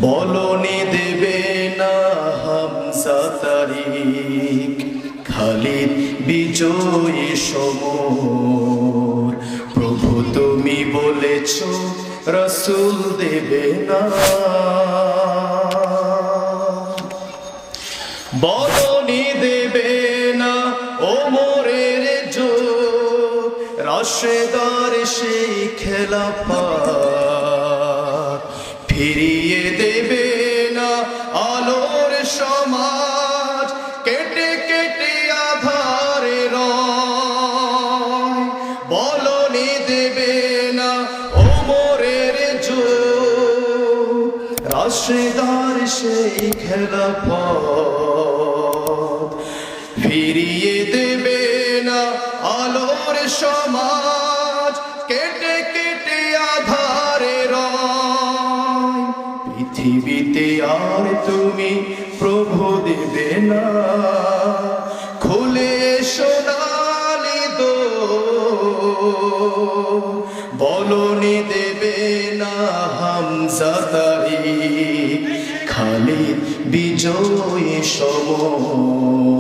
বলনি দেবে না হামজা তারিক, খালিদ বিজয়ী সমর। প্রভু তুমি বলেছ রাসূল দেবে না, বলনি দেবে না ওমরের যুগ, রাশেদার সেই খেলাফত ফিরিয়ে দেবে না আলোর সমাজ, কেটে কেটে আধারে রয়। বলনি দেবে না ওমরের যুগ, রাশেদার সেই খেলাফত ফিরিয়ে দেবে না আলোর সমাজ, কেটে কেটে আধারে রয়। পৃথিবীতে আর তুমি প্রভু দেবে না, খুলে সোনালি দোর। বলনি দেবে না হামজা তারিক, খালিদ বিজয়ী সমর।